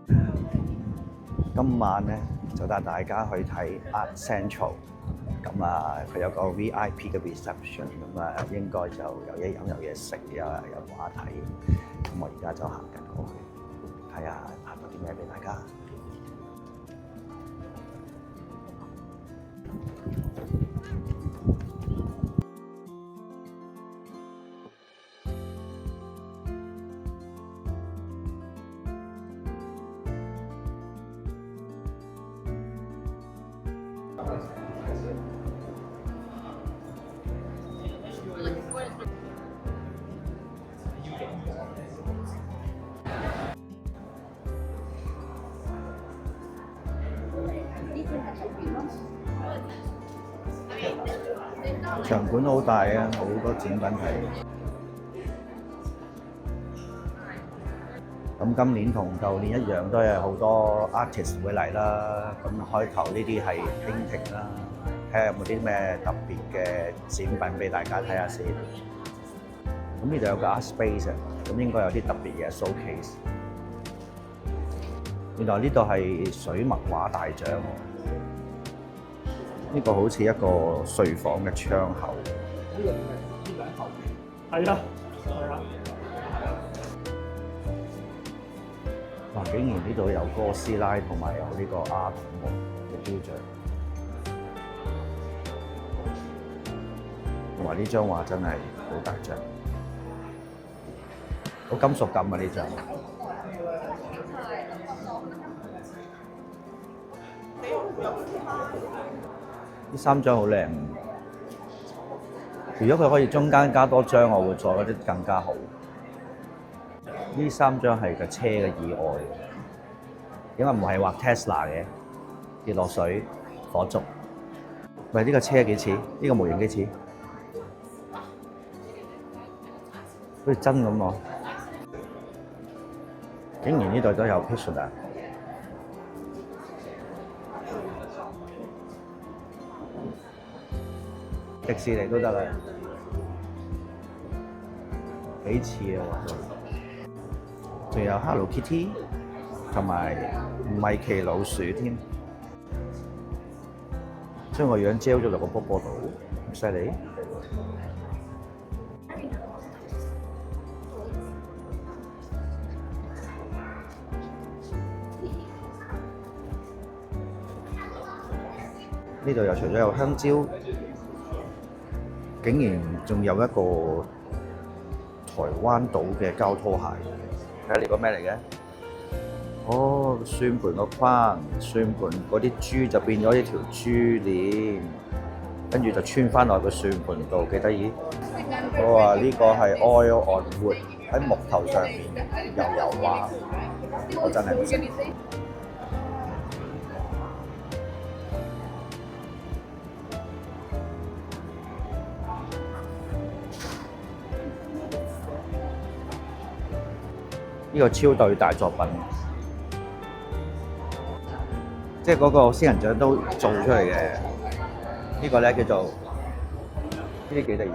今晚咧就帶大家去睇 Art Central，咁啊佢有個 VIP 嘅 reception，咁啊應該就有嘢飲有嘢食，有畫睇，咁我而家就行緊過去，睇下拍到啲咩俾大家。場館好大啊，好多展品睇。咁今年同舊年一樣，都係好多 artist 會嚟啦。咁開頭呢啲係 painting 啦，睇下有冇啲咩特別嘅展品俾大家睇下先。咁呢度有個 art space 啊，咁應該有啲特別嘅 showcase。原來呢度係水墨畫大獎喎。呢個好似一個睡房嘅窗口。係啊，係啊。哇！竟然呢度有哥斯拉同埋有呢個阿童木嘅雕像，同埋呢張畫真係好大張，好金屬感啊！呢張。呢3張好靚，如果佢可以中間加多張，我會做嗰啲更加好。呢3張係個車嘅意外，因為唔係畫 Tesla 嘅跌落水火燭。喂，呢個車幾似？呢個模型幾似？好似真咁喎！竟然呢度都有 Pixar。迪士尼都得啦，幾似啊！仲有 Hello Kitty 同埋米奇老鼠添，將個樣焦咗落個波波度，咁犀利！呢度又除咗有香蕉，竟然仲有一個台灣島嘅膠拖鞋，睇下呢個咩嚟嘅？哦，算盤個框，算盤嗰啲珠就變咗一條珠鏈，跟住就穿翻落個算盤度，幾得意！我話呢個係 oil on wood， 喺木頭上面油畫，我真係唔識。呢個超對大作品，即係嗰個仙人掌都做出嚟嘅。呢個咧叫做呢啲幾得意。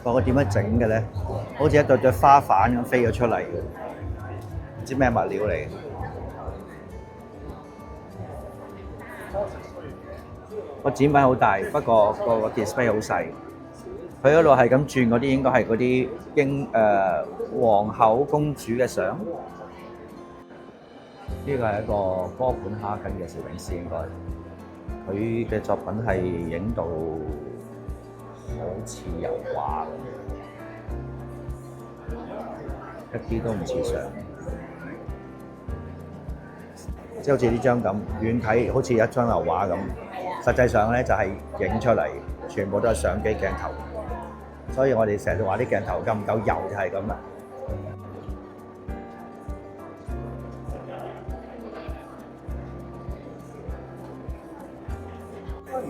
我點樣整嘅咧？好似一對花瓣咁飛咗出嚟，唔知咩物料嚟。個展品好大，不過個 display 好細。佢嗰度係咁轉嗰啲，應該係嗰啲皇后公主嘅相。呢個係一個哥本哈根嘅攝影師，應該佢嘅作品係影到好似油畫咁，一啲都唔似相，即係好似呢張咁，遠睇好似一張油畫咁，實際上咧就係影出嚟，全部都係相機鏡頭。所以我哋成日都話啲鏡頭夠唔夠油就係咁啦。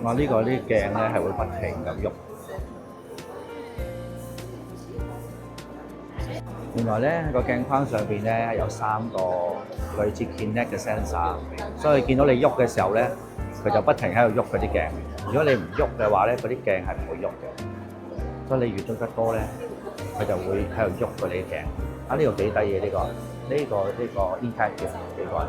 我呢個啲鏡咧係會不停咁喐。原來咧個鏡框上邊咧有3個類似 Kinect 嘅 sensor，所以見到你喐嘅時候咧，佢就不停喺度喐嗰啲鏡。如果你唔喐嘅話咧，嗰啲鏡係唔會喐嘅。所以你越喐得多咧，佢就會喺度喐嗰啲鏡。啊，呢個幾得意呢個，Impact 嘅幾個人。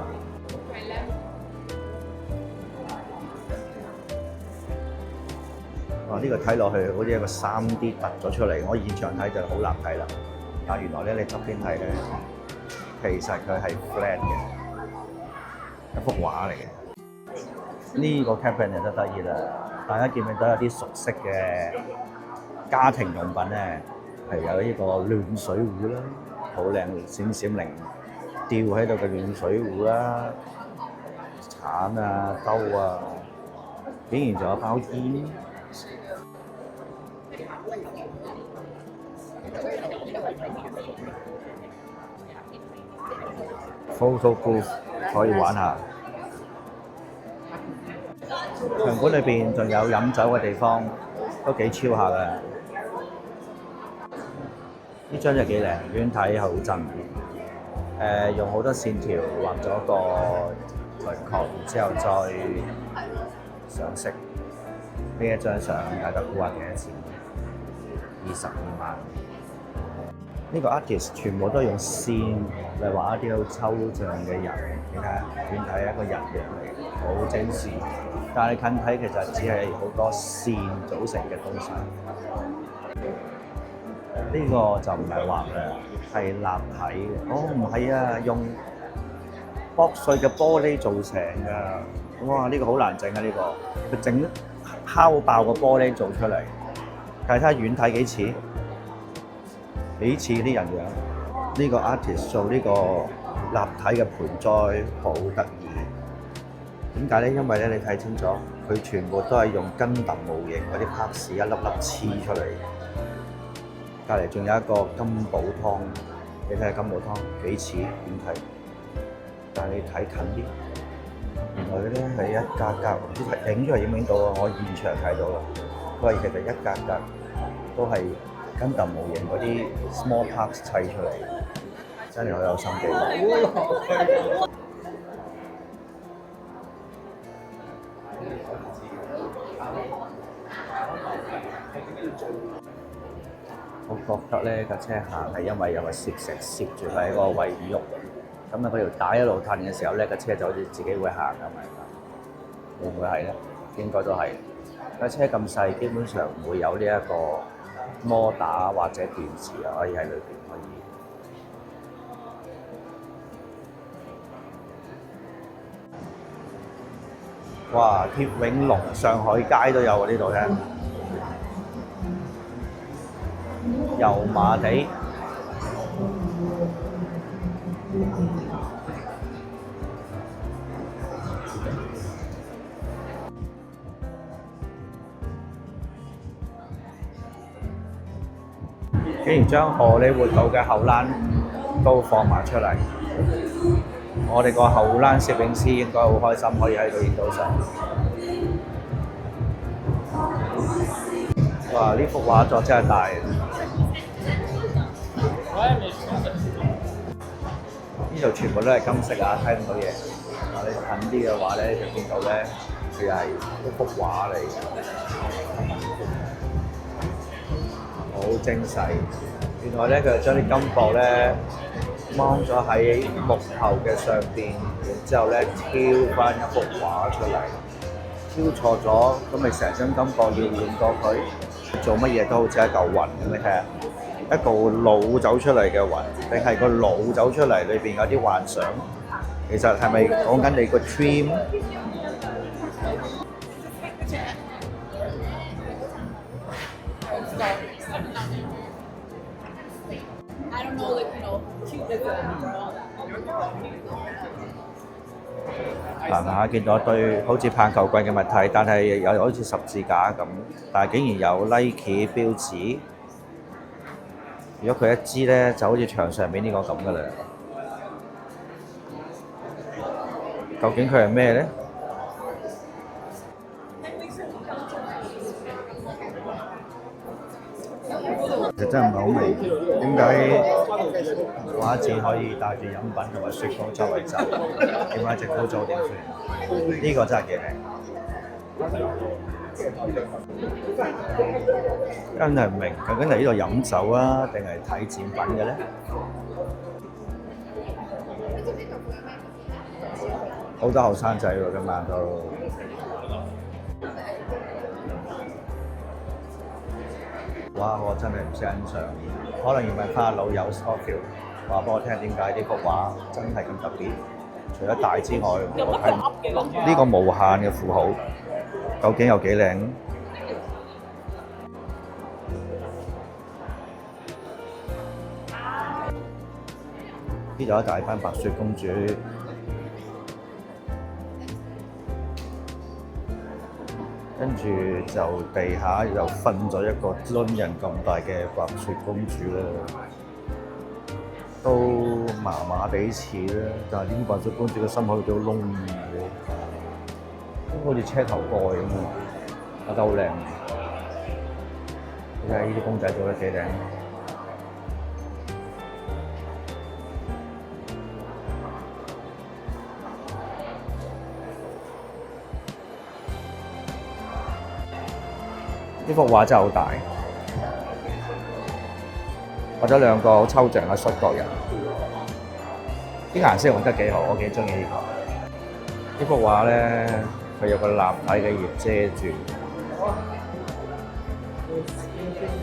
哇！呢個睇落去好似一個3D 突咗出嚟，我現場睇就好難睇啦。但原來咧，你側邊睇咧，其實佢係 flat 嘅一幅畫嚟嘅。呢個 cabinet 就得意啦，大家見唔見到有啲熟悉嘅家庭用品咧？係有呢個暖水壺啦，好靚閃閃靈吊喺度嘅暖水壺啦，鏟啊兜啊，竟然仲有包煙。Photo booth 可以玩下，場館裏邊仲有飲酒嘅地方，都幾超下嘅。呢張就幾靚，遠睇好真。用好多線條畫咗個輪廓，然之後再上色。呢一張相大家估下幾多錢？22萬。呢個 artist 全部都用線嚟畫一啲好抽象嘅人，你睇下，遠睇一個人樣嚟，好精緻。但係近睇其實只係好多線組成嘅東西。呢個就唔係畫嘅，係立體嘅。哦，唔係啊，用剝碎嘅玻璃做成㗎。哇！呢個好難整啊！呢個佢整敲爆個玻璃做出嚟，睇下遠睇幾似。幾似啲人樣，呢個 artist 做呢個立體嘅盆栽好得意。點解咧？因為咧，你睇清楚，佢全部都係用根特模型嗰啲 parts 一粒粒黐出嚟。隔離仲有一個金寶湯，你睇下金寶湯幾似遠睇，但係你睇近啲，原來咧係一格格，唔知影出嚟影唔影到啊？我現場睇到啦，佢係其實一格格都係根特模型嗰啲 small parts 砌出嚟，真係好有心機。我覺得咧架車行係因為有個攝石攝住佢喺嗰個位唔喐，咁啊嗰條帶一路褪嘅時候咧，架車就好似自己會行咁樣。會唔會係咧？應該都係。架車咁細，基本上唔會有呢一個摩打或者電池啊，可以喺裏邊可以。哇！鐵永隆、上海街都有啊！呢度咧，油麻地。竟然將荷里活道嘅後欄都放埋出嚟，我哋個後欄攝影師應該好開心，可以喺度影到相。哇！呢幅畫作真係大。呢度全部都係金色啊，睇唔到嘢。你近啲嘅話咧，就見到咧，佢係一幅畫嚟嘅。好精細，原來咧佢就將啲金箔咧掹咗喺木頭嘅上邊，然之後咧挑翻一幅畫出嚟。挑錯咗，咁咪成張金箔要換過佢，做乜嘢都好似一嚿雲咁，你睇下，一嚿腦走出嚟嘅雲，定係個腦走出嚟裏邊有啲幻想？其實係咪講緊你個 dream？行下見到一堆好似棒球棍嘅物體，但係又好似十字架咁，但係竟然有 Nike 標誌。如果佢一支咧，就好似牆上面呢個咁噶啦。究竟佢係咩咧？其實真係唔係好明點解畫展可以帶住飲品同埋雪糕周圍走，點解隻高咗點算？呢個真係幾靚，真係唔明究竟嚟呢度飲酒啊，定係睇展品嘅咧？好多後生仔喎，今晚都。哇！我真係唔識欣賞，可能要問翻阿老友 Scofield 話俾我聽點解呢幅畫真係咁特別。除咗大之外，我睇呢個無限嘅符號，究竟有幾靚？呢度有一大班白雪公主。跟住就地下又瞓咗一個樽人咁大嘅白雪公主啦，都麻麻地似啦。但係呢個白雪公主嘅心口有啲窿嘅，好似車頭蓋咁啊，覺得好靚。睇下呢啲公仔做得幾靚。呢幅畫真係好大，畫咗兩個好抽象嘅摔角人，啲顏色用得幾好，我幾中意呢個。呢幅畫咧，佢有個立體嘅葉遮住，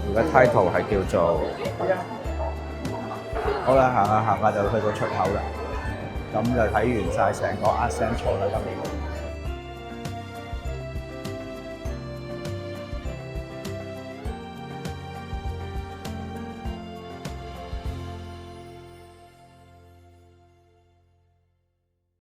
而個 title 係叫做好啦，行下行下就去到出口啦，咁就睇完晒成個 Art Central 啦，今年。